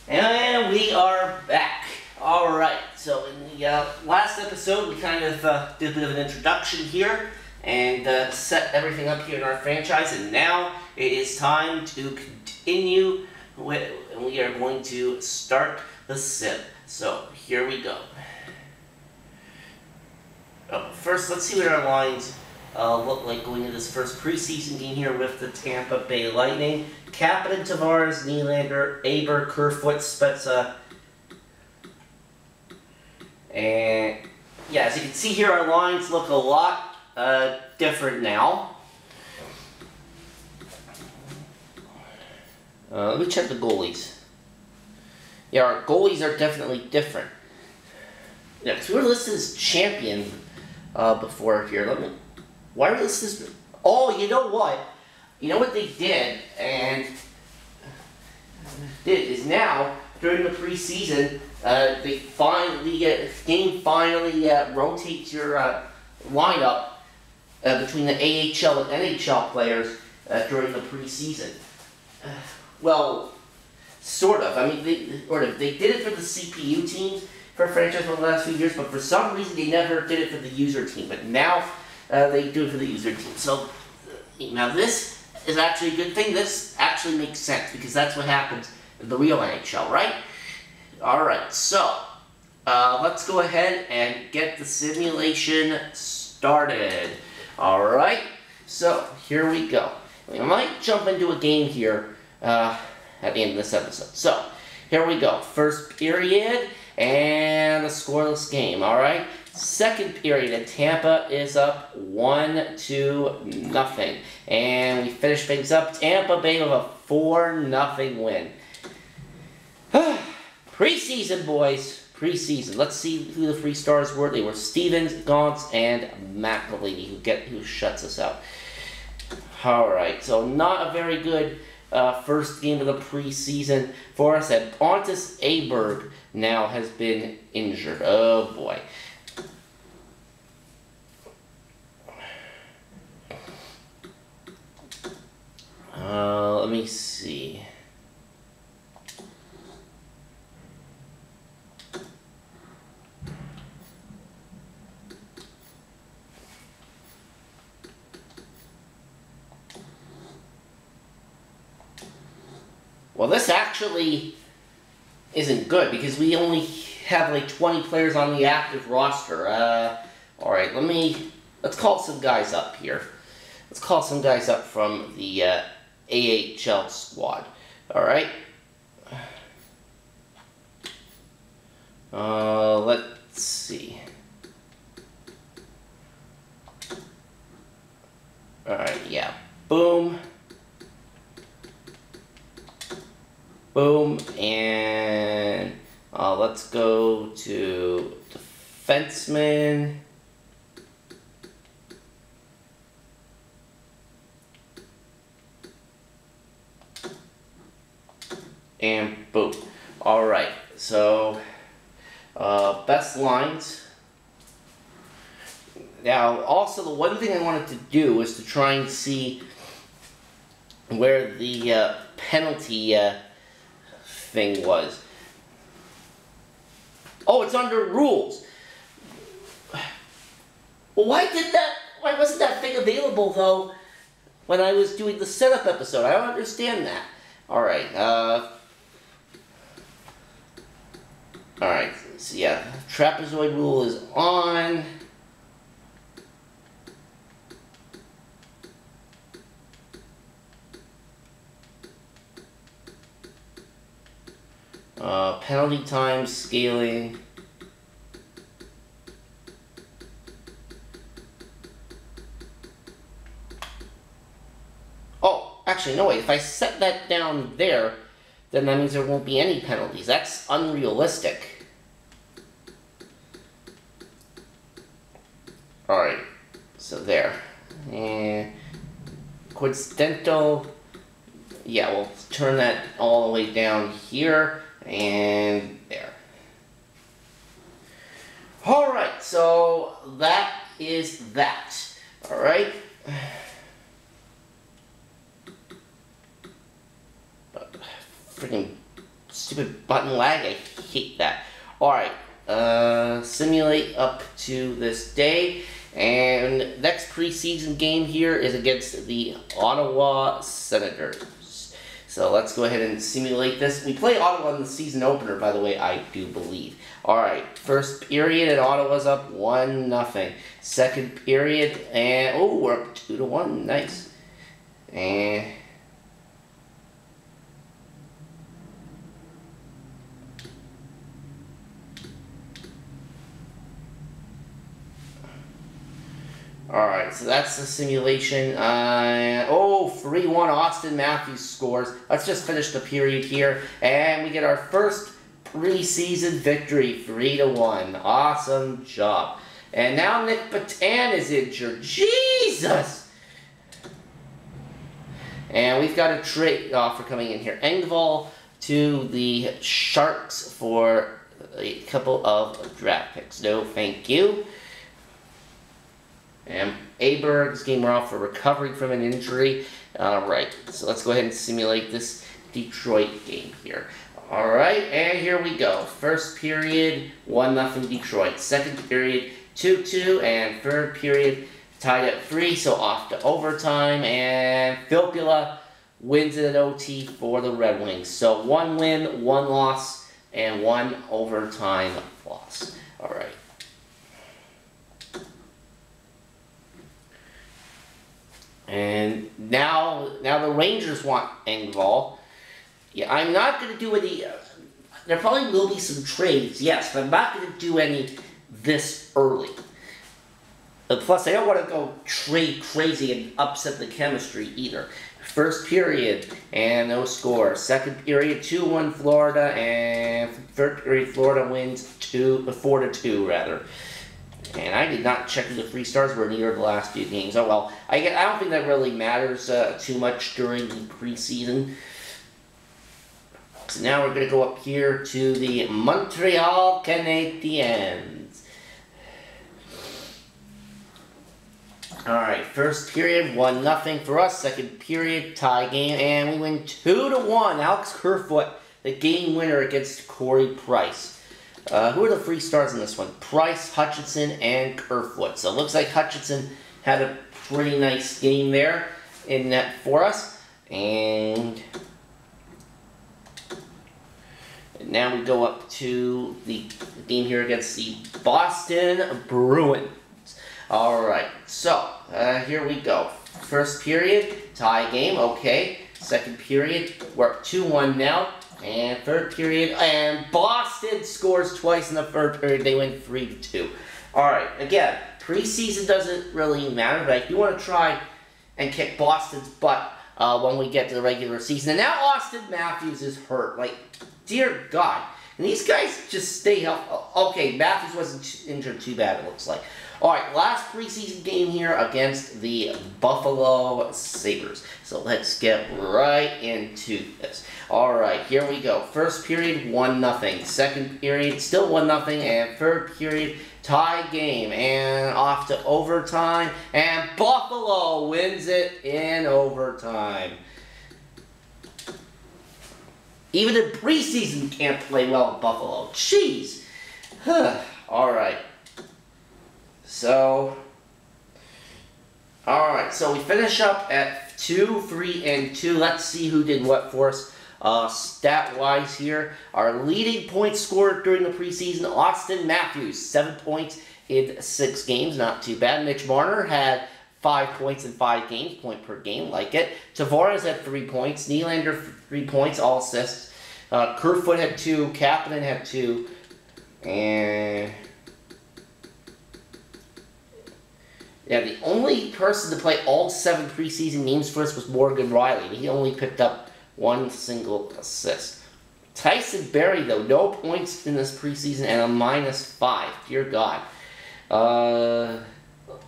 And we are back. Alright, so in the last episode we kind of did a bit of an introduction here and set everything up here in our franchise, and now it is time to continue with, and we are going to start the sim. So here we go. First, let's see what our lines look like going into this first preseason game here with the Tampa Bay Lightning. Kapanen, Tavares, Nylander, Aber, Kerfoot, Spezza. And yeah, as you can see here, our lines look a lot different now. Let me check the goalies. Yeah, our goalies are definitely different. Yeah, because we were listed as champion before here. Why are we listed as... Oh, you know what? You know what they did, and is now, during the preseason, they finally, game finally rotates your lineup between the AHL and NHL players during the preseason. Well, sort of. I mean, they did it for the CPU teams for franchise for the last few years, but for some reason they never did it for the user team. But now they do it for the user team. So now this is actually a good thing. This actually makes sense because that's what happens in the real NHL, right? Alright, so let's go ahead and get the simulation started. Alright, so here we go. We might jump into a game here at the end of this episode. So, here we go. First period and a scoreless game, alright? Second period, and Tampa is up 1-0. And we finish things up. Tampa Bay with a 4-0 win. Preseason, boys. Preseason. Let's see who the 3 stars were. They were Stevens, Gauntz, and McElhaney who shuts us out. Alright, so not a very good first game of the preseason for us. And Pontus Aberg now has been injured. Oh boy. Let me see. Well, this actually isn't good because we only have like 20 players on the active roster. Alright, let's call some guys up here. Let's call some guys up from the AHL squad. Alright. Let's see. Alright, yeah. Boom. Boom. And let's go to defenseman. And boom. Alright, so best lines. Now, also the one thing I wanted to do was to try and see where the penalty thing was. Oh, it's under rules. Well, why wasn't that thing available though when I was doing the setup episode? I don't understand that. Alright, alright, so yeah, trapezoid rule is on. Penalty time scaling. Oh, actually, no, wait, if I set that down there, then that means there won't be any penalties. That's unrealistic. Alright, so there. And coincidental, yeah, we'll turn that all the way down here, and there. Alright, so that is that. Alright. Freaking stupid button lag. I hate that. Alright, simulate up to this day. And next preseason game here is against the Ottawa Senators. So let's go ahead and simulate this. We play Ottawa in the season opener, by the way, I do believe. Alright, first period and Ottawa's up 1-0. Second period, and oh, we're up 2-1. Nice. And alright, so that's the simulation. 3-1 Austin Matthews scores. Let's just finish the period here. And we get our first preseason victory, 3-1. Awesome job. And now Nick Patan is injured. Jesus! And we've got a trade offer coming in here. Engvall to the Sharks for a couple of draft picks. No, thank you. And Aberg's game we're off for recovering from an injury. Alright, so let's go ahead and simulate this Detroit game here. Alright, and here we go. First period, 1-0 Detroit. Second period, 2-2. And third period, tied at 3, so off to overtime. And Filppula wins it at OT for the Red Wings. So 1 win, 1 loss, and 1 overtime loss. Alright. And now the Rangers want Engvall. Yeah, I'm not going to do any... there probably will be some trades, yes, but I'm not going to do any this early. Plus, I don't want to go trade crazy and upset the chemistry either. First period, and no score. Second period, 2-1 Florida, and third period, Florida wins 4-2 rather. And I did not check if the 3 stars were near the last few games. Oh well, I don't think that really matters too much during the preseason. So now we're going to go up here to the Montreal Canadiens. Alright, first period, 1-0 for us. Second period, tie game, and we win 2-1. Alex Kerfoot, the game winner against Corey Price. Who are the 3 stars in this one? Price, Hutchinson, and Kerfoot. So it looks like Hutchinson had a pretty nice game there in net for us. And now we go up to the game here against the Boston Bruins. Alright, so here we go. First period, tie game, okay. Second period, we're up 2-1 now. And third period, and Boston scores twice in the third period. They win 3-2. Alright, again, preseason doesn't really matter, but I do want to try and kick Boston's butt when we get to the regular season. And now Austin Matthews is hurt. Like, dear God. And these guys just stay healthy. Okay, Matthews wasn't injured too bad, it looks like. Alright, last preseason game here against the Buffalo Sabres. So let's get right into this. Alright, here we go. First period, 1-0. Second period, still 1-0. And third period, tie game. And off to overtime. And Buffalo wins it in overtime. Even in preseason can't play well at Buffalo. Jeez. Alright. So we finish up at 2-3-2. Let's see who did what for us. Stat-wise here, our leading point scorer during the preseason, Austin Matthews, 7 points in 6 games, not too bad. Mitch Marner had 5 points in 5 games, point per game, like it. Tavares had 3 points, Nylander 3 points, all assists. Kerfoot had 2, Kapanen had 2, and yeah, the only person to play all 7 preseason games for us was Morgan Riley. He only picked up 1 single assist. Tyson Barrie, though, no points in this preseason and a -5. Dear God.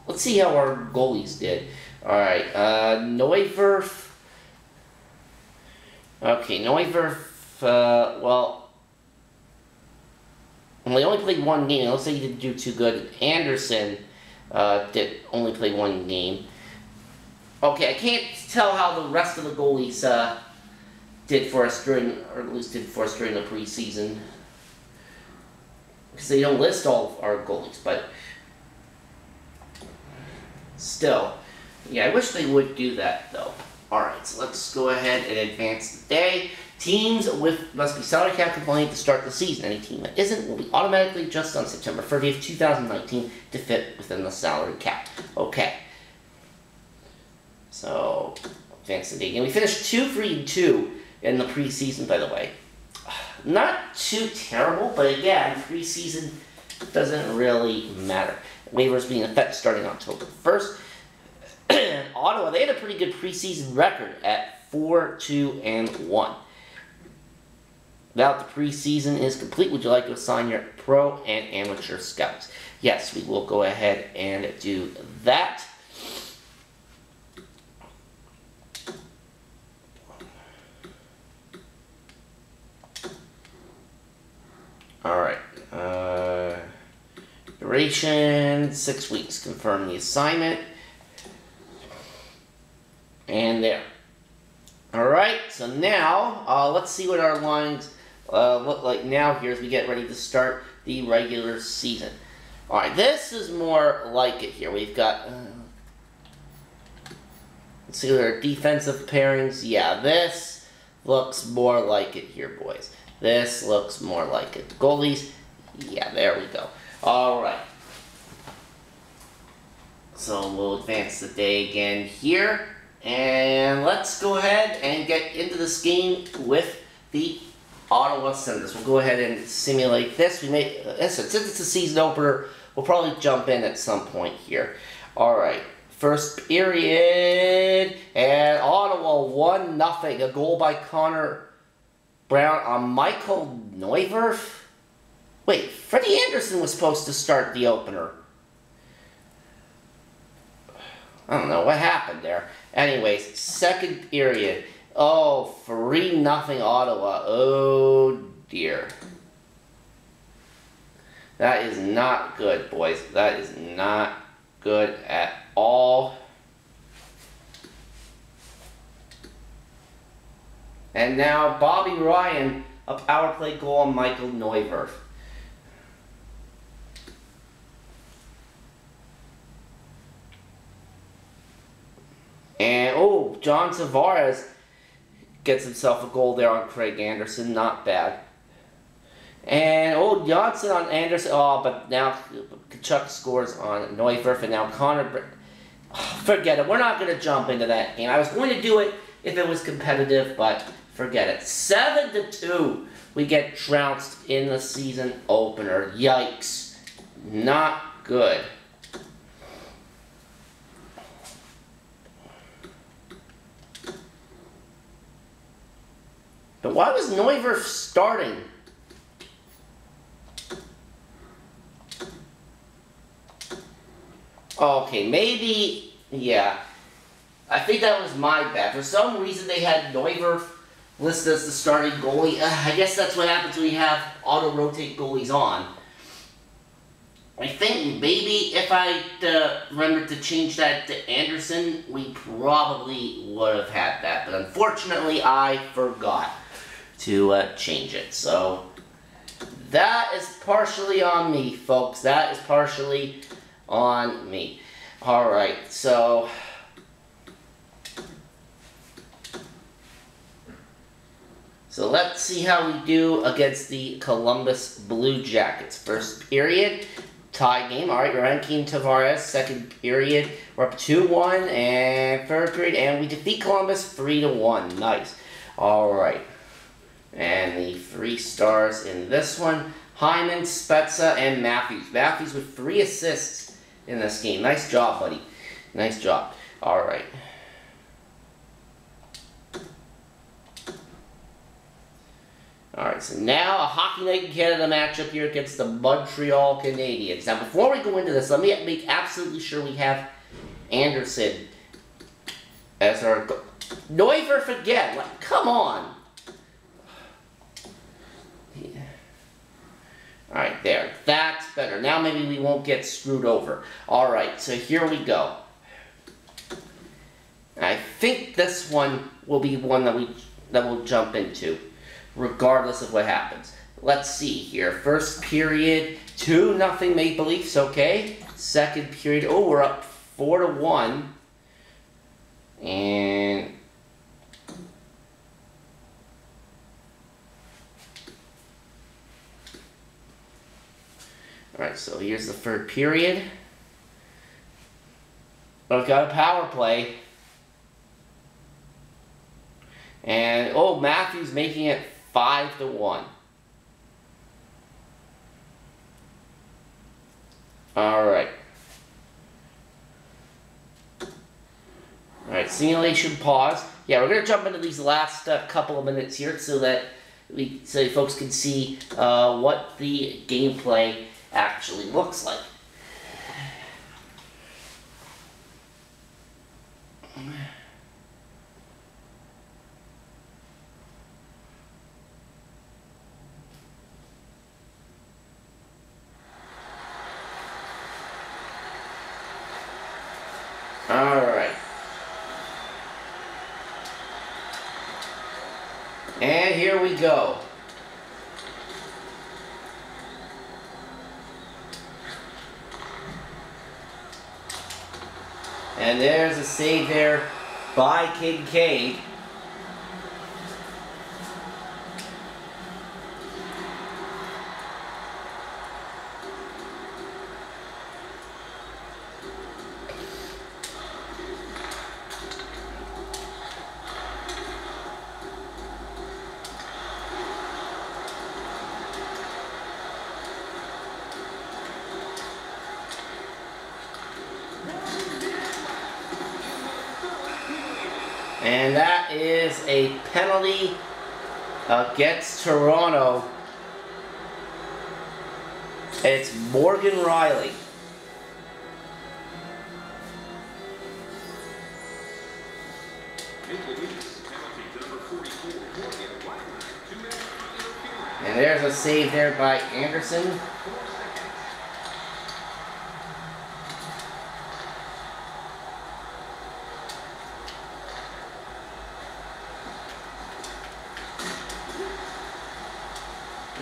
Let's see how our goalies did. Alright, Neuwirth. Okay, Neuwirth, well, he only played 1 game. It looks like he didn't do too good. Anderson did only play 1 game. Okay, I can't tell how the rest of the goalies did for us during, or at least did for us during the preseason. Because they don't list all of our goalies, but still. Yeah, I wish they would do that, though. Alright, so let's go ahead and advance the day. Teams must be salary cap compliant to start the season. Any team that isn't will be automatically adjusted on September 30th, 2019 to fit within the salary cap. Okay. So, advance the day. And we finished 2-3-2 in the preseason, by the way. Not too terrible, but again, preseason doesn't really matter. Waivers being in effect starting October 1st. Ottawa, they had a pretty good preseason record at 4-2-1. Now that the preseason is complete, would you like to assign your pro and amateur scouts? Yes, we will go ahead and do that. Alright. Duration, 6 weeks. Confirm the assignment. And there. Alright, so now, let's see what our lines look like now here as we get ready to start the regular season. Alright, this is more like it here. We've got, let's see what our defensive pairings. Yeah, this looks more like it here, boys. This looks more like it. Goalies, yeah, there we go. Alright. So we'll advance the day again here. And let's go ahead and get into this game with the Ottawa Senators. We'll go ahead and simulate this. We may, since it's a season opener, we'll probably jump in at some point here. Alright, first period, and Ottawa 1-0. A goal by Connor Brown on Michael Neuwirth. Wait, Freddie Anderson was supposed to start the opener. I don't know what happened there. Anyways, second period. Oh, 3-0 Ottawa. Oh, dear. That is not good, boys. That is not good at all. And now Bobby Ryan, a power play goal on Michael Neuwirth. And, oh, John Tavares gets himself a goal there on Craig Anderson. Not bad. And, oh, Johnson on Anderson. Oh, but now Kachuk scores on Neuwirth. And now Connor... Forget it. We're not going to jump into that game. I was going to do it if it was competitive, but forget it. 7-2. We get trounced in the season opener. Yikes. Not good. But why was Neuwirth starting? Okay, maybe, yeah. I think that was my bad. For some reason they had Neuwirth listed as the starting goalie. I guess that's what happens when you have auto-rotate goalies on. I think maybe if I remembered to change that to Anderson, we probably would have had that. But unfortunately, I forgot to change it. So that is partially on me, folks. That is partially on me. Alright, so let's see how we do against the Columbus Blue Jackets. First period, tie game. Alright, Rankin Tavares. Second period, we're up 2-1. And third period, and we defeat Columbus 3-1. Nice. Alright. And the 3 stars in this one, Hyman, Spezza, and Matthews. Matthews with 3 assists in this game. Nice job, buddy. Nice job. Alright. Alright, so now a Hockey Night in Canada matchup here against the Montreal Canadiens. Now, before we go into this, let me make absolutely sure we have Anderson as our goal. Neuwirth again. Like, come on. Yeah. Alright, there. That's better. Now maybe we won't get screwed over. Alright, so here we go. I think this one will be one that we that we'll jump into, regardless of what happens. Let's see here. First period, 2-0 Maple Leafs, okay. Second period, oh, we're up 4-1. And alright, so here's the third period. We've got a power play. And, oh, Matthews making it 5-1. Alright. Alright, simulation pause. Yeah, we're going to jump into these last couple of minutes here so that folks can see what the gameplay actually looks like. Alright. And here we go. And there's a save there by Kincaid. And that is a penalty against Toronto. It's Morgan Riley. And there's a save there by Anderson.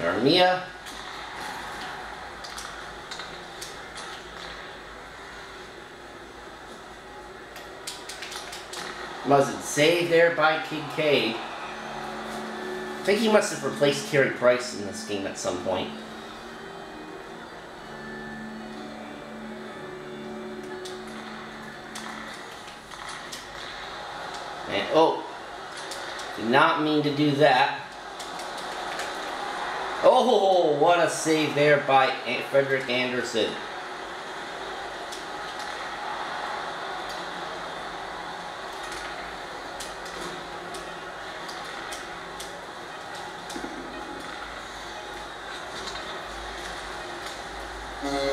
Armia. Wasn't saved there by Kincaid. I think he must have replaced Carey Price in this game at some point. And, oh, did not mean to do that. Oh, what a save there by Frederik Andersen.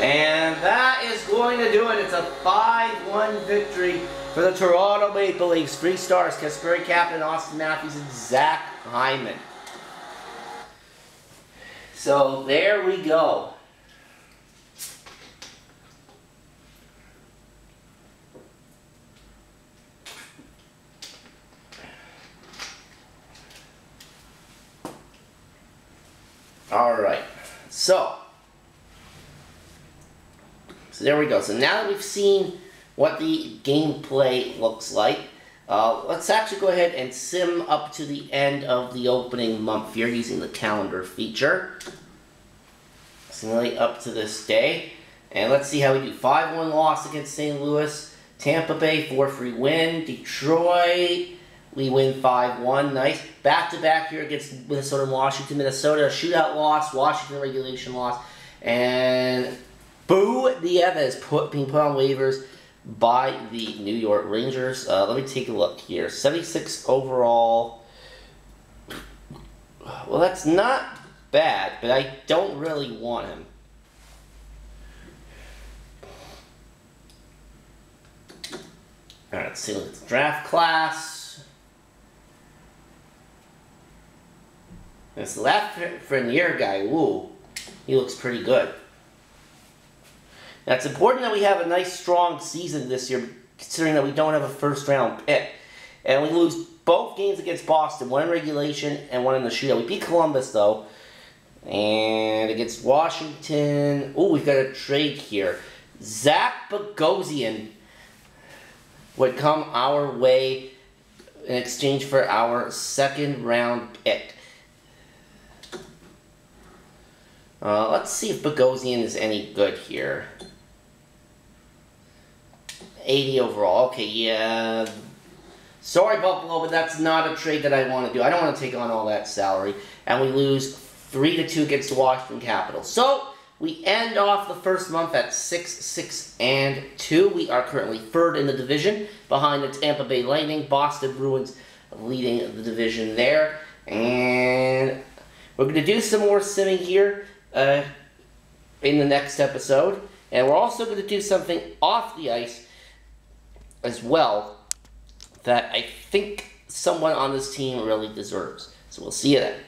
And that is going to do it. It's a 5-1 victory for the Toronto Maple Leafs. 3 stars, Kasperi Kapanen, Austin Matthews, and Zach Hyman. So there we go. All right. So there we go. So now that we've seen what the gameplay looks like, let's actually go ahead and sim up to the end of the opening month here using the calendar feature. Simulate up to this day. And let's see how we do. 5-1 loss against St. Louis. Tampa Bay 4-3 win. Detroit, we win 5-1. Nice. Back-to-back here against Minnesota and Washington. Minnesota, shootout loss. Washington, regulation loss. And Boo Dieva is being put on waivers by the New York Rangers. Let me take a look here. 76 overall. Well, that's not bad, but I don't really want him. Alright, let's see what the draft class. This Lafreniere guy, woo, he looks pretty good. Now, it's important that we have a nice, strong season this year, considering that we don't have a first-round pick. And we lose both games against Boston, one in regulation and one in the shootout. We beat Columbus, though. And against Washington, oh, we've got a trade here. Zach Bogosian would come our way in exchange for our second-round pick. Let's see if Bogosian is any good here. 80 overall. Okay, yeah. Sorry, Buffalo, but that's not a trade that I want to do. I don't want to take on all that salary. And we lose 3-2 against the Washington Capitals. So, we end off the first month at 6-6-2. We are currently third in the division, behind the Tampa Bay Lightning. Boston Bruins leading the division there. And we're going to do some more simming here in the next episode. And we're also going to do something off the ice as well that I think someone on this team really deserves. So we'll see you then.